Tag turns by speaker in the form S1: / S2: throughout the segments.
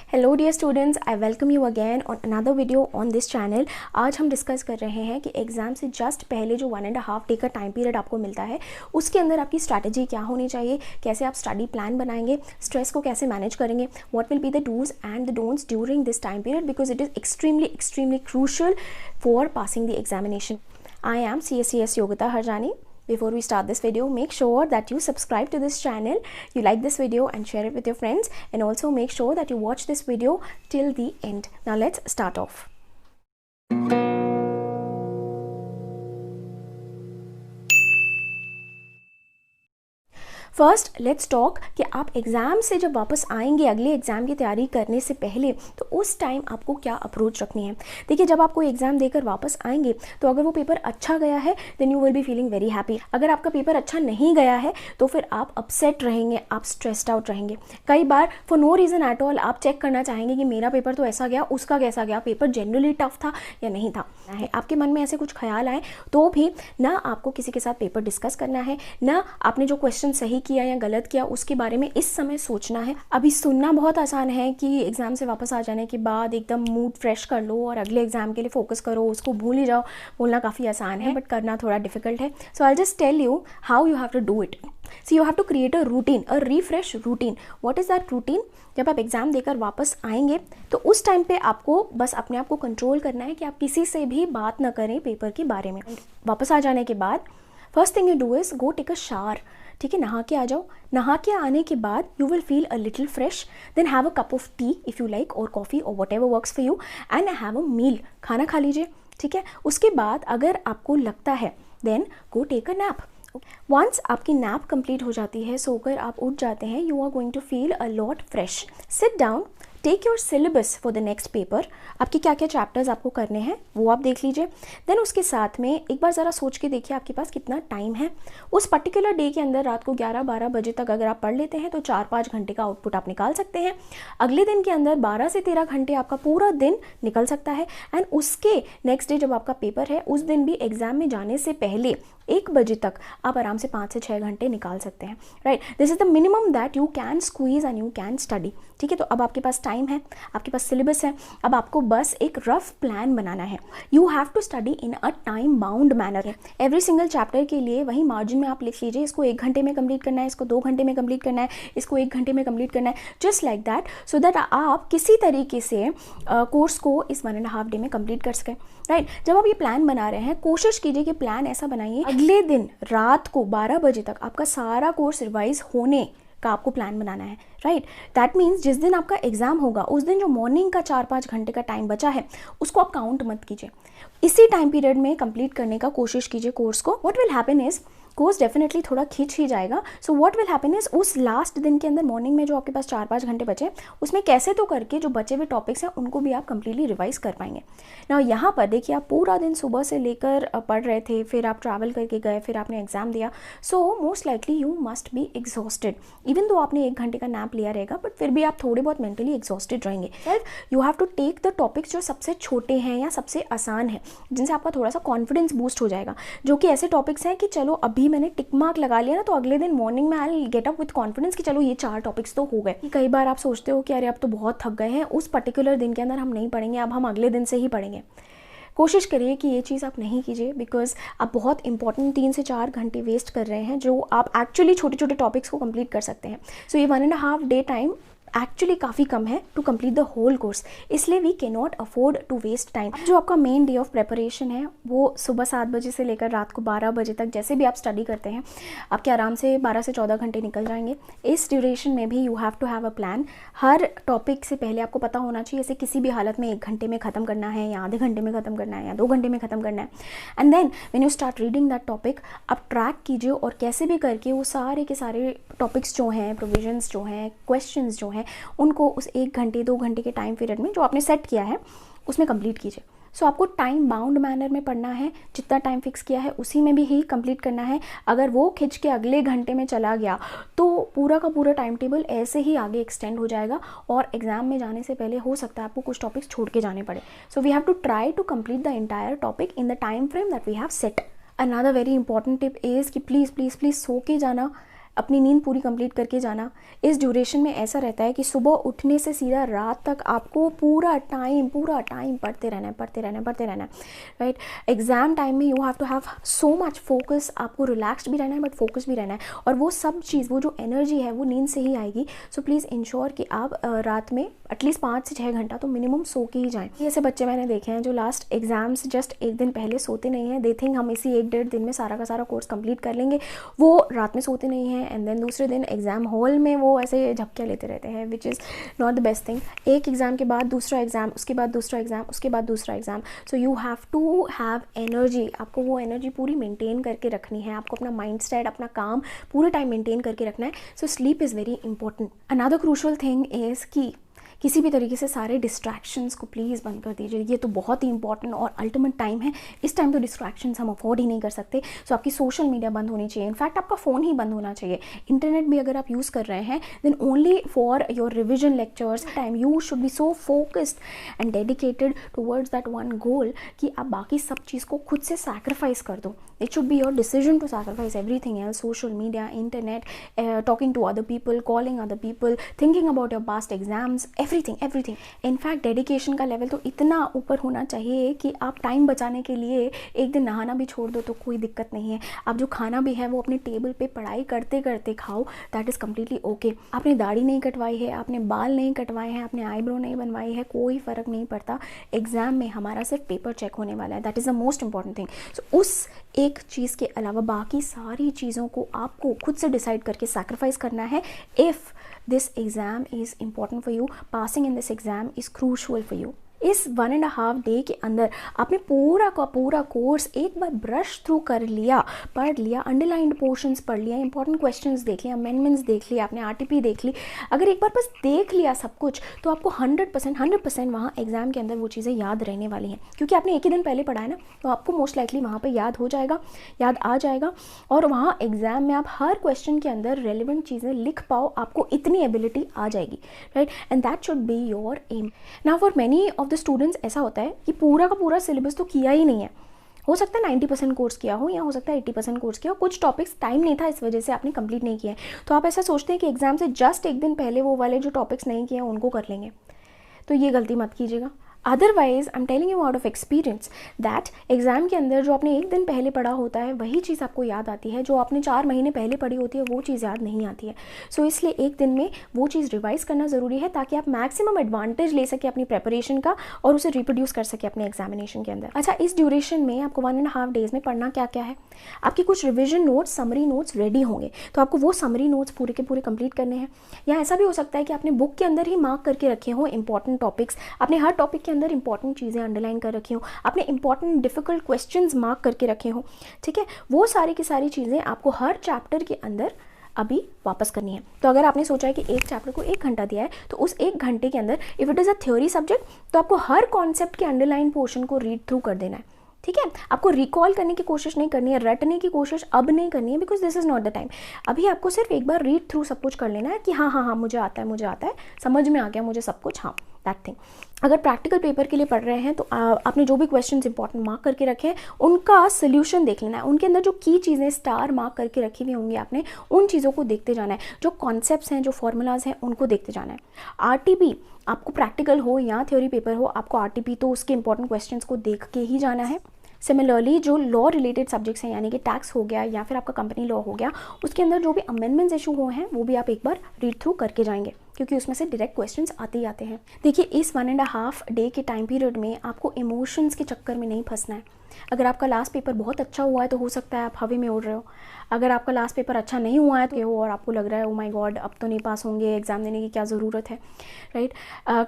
S1: Hello dear students, I welcome you again on another video on this channel. आज हम discuss कर रहे हैं कि एग्ज़ाम से जस्ट पहले जो 1.5 डे का टाइम पीरियड आपको मिलता है उसके अंदर आपकी स्ट्रैटेजी क्या होनी चाहिए, कैसे आप स्टडी प्लान बनाएंगे, स्ट्रेस को कैसे मैनेज करेंगे, what will be the dos and the don'ts during this time period because it is extremely crucial for passing the examination. I am CSCS Yogita Harjani. Before we start this video, make sure that you subscribe to this channel, you like this video and share it with your friends, and also make sure that you watch this video till the end. Now let's start off. First let's talk कि आप exam से जब वापस आएंगे अगले exam की तैयारी करने से पहले, तो उस टाइम आपको क्या अप्रोच रखनी है। देखिए, जब आप कोई एग्ज़ाम देकर वापस आएंगे तो अगर वो पेपर अच्छा गया है then you will be feeling very happy. अगर आपका पेपर अच्छा नहीं गया है तो फिर आप अपसेट रहेंगे, आप स्ट्रेस्ड आउट रहेंगे। कई बार for no reason at all आप चेक करना चाहेंगे कि मेरा पेपर तो ऐसा गया, उसका कैसा गया, पेपर जनरली टफ था या नहीं था। आपके मन में ऐसे कुछ ख्याल आए तो भी ना आपको किसी के साथ पेपर डिस्कस करना है, ना आपने जो क्वेश्चन सही किया या गलत किया उसके बारे में इस समय सोचना है। अभी सुनना बहुत आसान है कि एग्जाम से वापस आ जाने के बाद एकदम मूड फ्रेश कर लो और अगले एग्जाम के लिए फोकस करो, उसको भूल ही जाओ। बोलना काफ़ी आसान है बट करना थोड़ा डिफिकल्ट है। So I just tell you how you have to do it. So you have to create a routine, a refresh routine. What is that routine? जब आप एग्ज़ाम देकर वापस आएंगे तो उस टाइम पे आपको बस अपने आप को कंट्रोल करना है कि आप किसी से भी बात ना करें पेपर के बारे में। वापस आ जाने के बाद first thing you do is go take a shower. ठीक है, नहा के आ जाओ। नहा के आने के बाद you will feel a little fresh, then have a cup of tea if you like, और कॉफ़ी और whatever works for you, and have a meal, खाना खा लीजिए। ठीक है, उसके बाद अगर आपको लगता है then go take a nap. Once आपकी नैप कंप्लीट हो जाती है, सोकर आप उठ जाते हैं, you are going to feel a lot fresh. Sit down, take your syllabus for the next paper. आपके क्या क्या चैप्टर्स आपको करने हैं वो आप देख लीजिए। देन उसके साथ में एक बार ज़रा सोच के देखिए आपके पास कितना टाइम है। उस पर्टिकुलर डे के अंदर रात को 11-12 बजे तक अगर आप पढ़ लेते हैं तो 4-5 घंटे का आउटपुट आप निकाल सकते हैं। अगले दिन के अंदर 12 से 13 घंटे आपका पूरा दिन निकल सकता है। एंड उसके नेक्स्ट डे जब आपका पेपर है उस दिन भी एग्ज़ाम में जाने से पहले 1 बजे तक आप आराम से 5 से 6 घंटे निकाल सकते हैं। Right, this is the minimum that you can squeeze and you can study. ठीक है, तो अब आपके पास टाइम है, आपके पास सिलेबस है, अब आपको बस एक रफ प्लान बनाना है। You have to study in a time bound manner. Every single chapter के लिए वही मार्जिन में आप लिख लीजिए, इसको 1 घंटे में कंप्लीट करना है, इसको 2 घंटे में कंप्लीट करना है, इसको 1 घंटे में कंप्लीट करना है, just like that, so that आप किसी तरीके से कोर्स को इस 1.5 डे में कंप्लीट कर सकें। राइट, जब आप ये प्लान बना रहे हैं कोशिश कीजिए कि प्लान ऐसा बनाइए अगले दिन रात को 12 बजे तक आपका सारा कोर्स रिवाइज होने का आपको प्लान बनाना है। राइट, दैट मीन्स जिस दिन आपका एग्जाम होगा उस दिन जो मॉर्निंग का 4-5 घंटे का टाइम बचा है उसको आप काउंट मत कीजिए, इसी टाइम पीरियड में कंप्लीट करने का कोशिश कीजिए कोर्स को। What will happen is course definitely थोड़ा खींच ही जाएगा। So what will happen is उस लास्ट दिन के अंदर मॉर्निंग में जो आपके पास 4-5 घंटे बचे उसमें कैसे तो करके जो बचे हुए टॉपिक्स हैं उनको भी आप कंप्लीटली रिवाइज कर पाएंगे। ना यहाँ पर देखिए, आप पूरा दिन सुबह से लेकर पढ़ रहे थे, फिर आप ट्रैवल करके गए, फिर आपने एग्जाम दिया, so most likely you must be exhausted. Even though आपने 1 घंटे का नैप लिया रहेगा बट फिर भी आप थोड़े बहुत मेंटली एग्जॉस्टेड रहेंगे। You have to take the topics जो सबसे छोटे हैं या सबसे आसान है, जिनसे आपका थोड़ा सा कॉन्फिडेंस बूस्ट हो जाएगा, जो कि ऐसे टॉपिक्स हैं कि चलो अभी मैंने टिक मार्क लगा लिया ना तो अगले दिन मॉर्निंग में I get up with confidence कि चलो ये 4 टॉपिक्स तो हो गए। कई बार आप सोचते हो कि अरे अब तो बहुत थक गए हैं, उस पर्टिकुलर दिन के अंदर हम नहीं पढ़ेंगे, अब हम अगले दिन से ही पढ़ेंगे। कोशिश करिए कि ये चीज़ आप नहीं कीजिए बिकॉज आप बहुत इंपॉर्टेंट 3 से 4 घंटे वेस्ट कर रहे हैं जो आप एक्चुअली छोटे छोटे टॉपिक्स को कंप्लीट कर सकते हैं। सो ये 1.5 डे टाइम एक्चुअली काफ़ी कम है to complete the whole course, इसलिए we can not afford to waste time. जो आपका मेन डे ऑफ प्रिपरेशन है वो सुबह 7 बजे से लेकर रात को 12 बजे तक जैसे भी आप स्टडी करते हैं आपके आराम से 12 से 14 घंटे निकल जाएंगे। इस ड्यूरेशन में भी you have to have a plan. हर टॉपिक से पहले आपको पता होना चाहिए, इसे किसी भी हालत में 1 घंटे में ख़त्म करना है या आधे घंटे में ख़त्म करना है या 2 घंटे में ख़त्म करना है। And then when you start reading that topic आप ट्रैक कीजिए और कैसे भी करके वो सारे के सारे टॉपिक्स जो हैं, प्रोविजंस जो हैं, क्वेश्चंस जो हैं, उनको उस 1 घंटे 2 घंटे के टाइम पीरियड में जो आपने सेट किया है उसमें कंप्लीट कीजिए। सो आपको टाइम बाउंड मैनर में पढ़ना है, जितना टाइम फिक्स किया है उसी में भी ही कंप्लीट करना है। अगर वो खिंच के अगले घंटे में चला गया तो पूरा का पूरा टाइम टेबल ऐसे ही आगे एक्सटेंड हो जाएगा और एग्जाम में जाने से पहले हो सकता है आपको कुछ टॉपिक्स छोड़ के जाने पड़े। So we have to try to complete the entire topic in the time frame that we have set. Another very important tip is कि प्लीज़ प्लीज़ प्लीज़ सो के जाना, अपनी नींद पूरी कंप्लीट करके जाना। इस ड्यूरेशन में ऐसा रहता है कि सुबह उठने से सीधा रात तक आपको पूरा टाइम पढ़ते रहना है, राइट। एग्ज़ाम टाइम में you have to have so much focus, आपको रिलैक्स्ड भी रहना है बट फोकस भी रहना है, और वो सब चीज़, वो जो एनर्जी है वो नींद से ही आएगी। सो प्लीज़ इंश्योर कि आप रात में एटलीस्ट 5 से 6 घंटा तो मिनिमम सो के ही जाएँ। ऐसे बच्चे मैंने देखे हैं जो लास्ट एग्जाम्स जस्ट एक दिन पहले सोते नहीं हैं। दे थिंक हम इसी 1-1.5 दिन में सारा का सारा कोर्स कंप्लीट कर लेंगे, वो रात में सोते नहीं हैं, एंड देन दूसरे दिन एग्जाम हॉल में वो ऐसे झपकियाँ लेते रहते हैं, which is not the best thing. एक एग्ज़ाम के बाद दूसरा एग्ज़ाम, उसके बाद दूसरा एग्ज़ाम, उसके बाद दूसरा exam. So you have to have energy, आपको वो एनर्जी पूरी मेंटेन करके रखनी है, आपको अपना माइंड सेट, अपना काम पूरे टाइम मेंटेन करके रखना है। So sleep is very important. Another crucial thing is कि किसी भी तरीके से सारे डिस्ट्रैक्शंस को प्लीज़ बंद कर दीजिए। ये तो बहुत ही इंपॉर्टेंट और अल्टीमेट टाइम है, इस टाइम तो डिस्ट्रैक्शंस हम अफोर्ड ही नहीं कर सकते। सो आपकी सोशल मीडिया बंद होनी चाहिए, इनफैक्ट आपका फ़ोन ही बंद होना चाहिए। इंटरनेट भी अगर आप यूज़ कर रहे हैं then only for your revision lectures time. You should be so focused and dedicated towards that one goal कि आप बाकी सब चीज़ को खुद से सैक्रिफाइस कर दो। It should be your decision to sacrifice everything else, social media, internet, talking to other people, calling other people, thinking about your past exams, everything. In fact dedication का लेवल तो इतना ऊपर होना चाहिए कि आप टाइम बचाने के लिए एक दिन नहाना भी छोड़ दो तो कोई दिक्कत नहीं है। आप जो खाना भी है वो अपने टेबल पे पढ़ाई करते करते खाओ, दैट इज़ कम्प्लीटली ओके। आपने दाढ़ी नहीं कटवाई है, आपने बाल नहीं कटवाए हैं, आपने आईब्रो नहीं बनवाई है, कोई फ़र्क नहीं पड़ता। एग्ज़ाम में हमारा सिर्फ पेपर चेक होने वाला है, that is the most important thing. So उस एक चीज़ के अलावा बाकी सारी चीज़ों को आपको खुद से डिसाइड करके सैक्रिफाइस करना है। If this exam is important for you, passing in this exam is crucial for you। इस 1.5 डे के अंदर आपने पूरा का पूरा कोर्स एक बार ब्रश थ्रू कर लिया, पढ़ लिया, अंडरलाइंड पोर्शंस पढ़ लिया, इंपॉर्टेंट क्वेश्चंस देख लिया, अमेंडमेंट्स देख लिया, आपने आरटीपी देख ली। अगर एक बार बस देख लिया सब कुछ तो आपको 100% वहाँ एग्जाम के अंदर वो चीज़ें याद रहने वाली हैं, क्योंकि आपने एक ही दिन पहले पढ़ा है ना, तो आपको मोस्ट लाइकली वहाँ पर याद आ जाएगा और वहाँ एग्जाम में आप हर क्वेश्चन के अंदर रेलिवेंट चीज़ें लिख पाओ, आपको इतनी एबिलिटी आ जाएगी, right. And that should be your aim. Now for many of the students ऐसा होता है कि पूरा का पूरा सिलेबस तो किया ही नहीं है। हो सकता है 90% कोर्स किया हो या हो सकता है 80% कोर्स किया हो, कुछ टॉपिक्स टाइम नहीं था इस वजह से आपने कंप्लीट नहीं किया है। तो आप ऐसा सोचते हैं कि एग्जाम से जस्ट एक दिन पहले वो वाले जो टॉपिक्स नहीं किए हैं उनको कर लेंगे, तो ये गलती मत कीजिएगा। Otherwise I am telling you out of experience that exam के अंदर जो आपने एक दिन पहले पढ़ा होता है वही चीज़ आपको याद आती है, जो आपने 4 महीने पहले पढ़ी होती है वो चीज़ याद नहीं आती है। सो इसलिए एक दिन में वो चीज़ रिवाइज करना ज़रूरी है ताकि आप मैक्सिमम एडवांटेज ले सके अपनी प्रेपरेशन का और उसे रिप्रोड्यूस कर सके अपने एग्जामिनेशन के अंदर। अच्छा, इस ड्यूरेशन में आपको 1.5 डेज में पढ़ना क्या क्या है, आपके कुछ revision notes, summary notes ready होंगे, तो आपको वो समरी नोट्स पूरे के पूरे कंप्लीट करने हैं। या ऐसा भी हो सकता है कि आपने बुक के अंदर ही मार्क करके रखे हों इंपॉर्टेंट टॉपिक्स, आपने हर टॉपिक के अंदर इंपॉर्टेंट चीज़ें अंडरलाइन कर रखी हो, आपने इंपॉर्टेंट डिफिकल्ट क्वेश्चंस मार्क करके रखे हो, ठीक है। वो सारी की सारी चीज़ें आपको हर चैप्टर के अंदर अभी वापस करनी है। तो अगर आपने सोचा है कि एक चैप्टर को 1 घंटा दिया है तो उस 1 घंटे के अंदर if it is a theory subject तो आपको हर कॉन्सेप्ट के अंडरलाइन पोर्शन को रीड थ्रू कर देना है, ठीक है। आपको रिकॉल करने की कोशिश नहीं करनी है, रटने की कोशिश अब नहीं करनी है, because this is not the time. अभी आपको सिर्फ एक बार रीड थ्रू सब कुछ कर लेना है कि हाँ मुझे आता है, समझ में आ गया मुझे सब कुछ, हाँ दैट थिंग। अगर प्रैक्टिकल पेपर के लिए पढ़ रहे हैं तो आपने जो भी क्वेश्चंस इंपॉर्टेंट मार्क करके रखे हैं उनका सोल्यूशन देख लेना है, उनके अंदर जो की चीज़ें स्टार मार्क करके रखी हुई होंगी आपने उन चीज़ों को देखते जाना है, जो कॉन्सेप्ट्स हैं, जो फॉर्मूलाज हैं उनको देखते जाना है। आरटीपी आपको प्रैक्टिकल हो या थ्योरी पेपर हो, आपको आरटीपी तो उसके इंपॉर्टेंट क्वेश्चंस को देख के ही जाना है। सिमिलरली जो लॉ रिलेटेड सब्जेक्ट्स हैं यानी कि टैक्स हो गया या फिर आपका कंपनी लॉ हो गया, उसके अंदर जो भी अमेंडमेंट्स इशू हुए हैं वो भी आप एक बार रीड थ्रू करके जाएंगे, क्योंकि उसमें से डायरेक्ट क्वेश्चंस आते ही आते हैं। देखिए, इस 1.5 डे के टाइम पीरियड में आपको इमोशंस के चक्कर में नहीं फंसना है। अगर आपका लास्ट पेपर बहुत अच्छा हुआ है तो हो सकता है आप हवा में उड़ रहे हो। अगर आपका लास्ट पेपर अच्छा नहीं हुआ है तो और आपको लग रहा है ओ माय गॉड अब तो नहीं पास होंगे, एग्ज़ाम देने की क्या ज़रूरत है, राइट।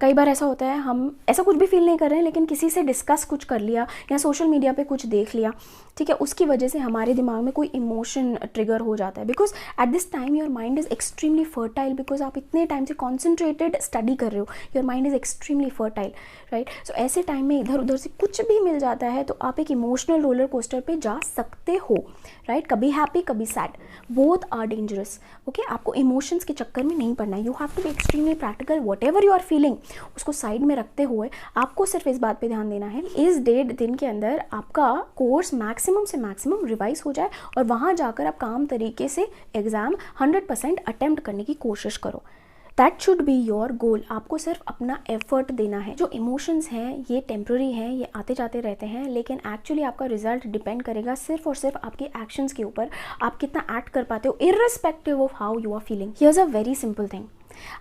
S1: कई बार ऐसा होता है हम ऐसा कुछ भी फील नहीं कर रहे हैं लेकिन किसी से डिस्कस कुछ कर लिया या सोशल मीडिया पे कुछ देख लिया, ठीक है, उसकी वजह से हमारे दिमाग में कोई इमोशन ट्रिगर हो जाता है। Because at this time your mind is extremely fertile, because आप इतने टाइम से कॉन्सेंट्रेटेड स्टडी कर रहे हो, your mind is extremely fertile, right. So ऐसे टाइम में इधर उधर से कुछ भी मिल जाता है तो आप एक इमोशनल रोलर कोस्टर पे जा सकते हो, राइट। कभी हैप्पी कभी sad, both are dangerous. Okay, आपको इमोशंस के चक्कर में नहीं पड़ना है। You have to be extremely practical. Whatever you are feeling, उसको साइड में रखते हुए आपको सिर्फ इस बात पे ध्यान देना है इस 1.5 दिन के अंदर आपका कोर्स मैक्सिमम से मैक्सिमम रिवाइज हो जाए और वहाँ जाकर आप काम तरीके से एग्ज़ाम 100% अटेम्प्ट करने की कोशिश करो। That should be your goal. आपको सिर्फ अपना एफर्ट देना है। जो इमोशंस हैं ये टेम्प्रेरी हैं, ये आते जाते रहते हैं, लेकिन एक्चुअली आपका रिजल्ट डिपेंड करेगा सिर्फ और सिर्फ आपके एक्शंस के ऊपर, आप कितना एक्ट कर पाते हो irrespective of how you are feeling. Here's a very simple thing,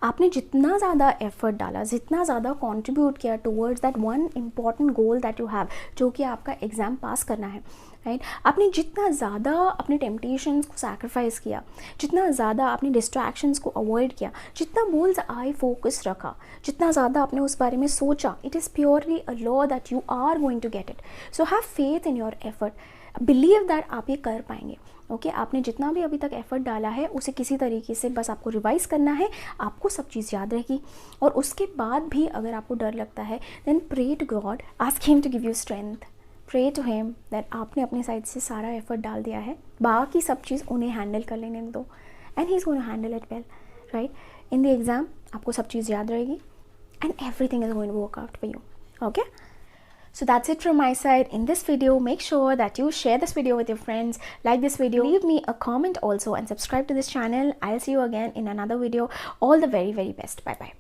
S1: आपने जितना ज़्यादा एफर्ट डाला, जितना ज़्यादा कंट्रीब्यूट किया towards that one important goal that you have, जो कि आपका एग्ज़ाम पास करना है, राइट, आपने जितना ज़्यादा अपने टेम्पटेशंस को सैक्रिफाइस किया, जितना ज़्यादा आपने डिस्ट्रैक्शंस को अवॉइड किया, जितना बुल्स आई फोकस रखा, जितना ज़्यादा आपने उस बारे में सोचा, it is purely a law that you are going to get it. So have faith in your effort, believe that आप ये कर पाएंगे। ओके, आपने जितना भी अभी तक एफर्ट डाला है उसे किसी तरीके से बस आपको रिवाइज करना है, आपको सब चीज़ याद रहेगी। और उसके बाद भी अगर आपको डर लगता है, then pray to God, ask him to give you strength, pray to him that आपने अपनी साइड से सारा एफर्ट डाल दिया है, बाकी सब चीज़ उन्हें हैंडल कर लेने दो, and he is going to handle it well, right. In the exam आपको सब चीज़ याद रहेगी and everything is going to work out for you. Okay, so that's it from my side in this video. Make sure that you share this video with your friends, like this video, leave me a comment also, and subscribe to this channel. I'll see you again in another video. All the very, very best. Bye bye.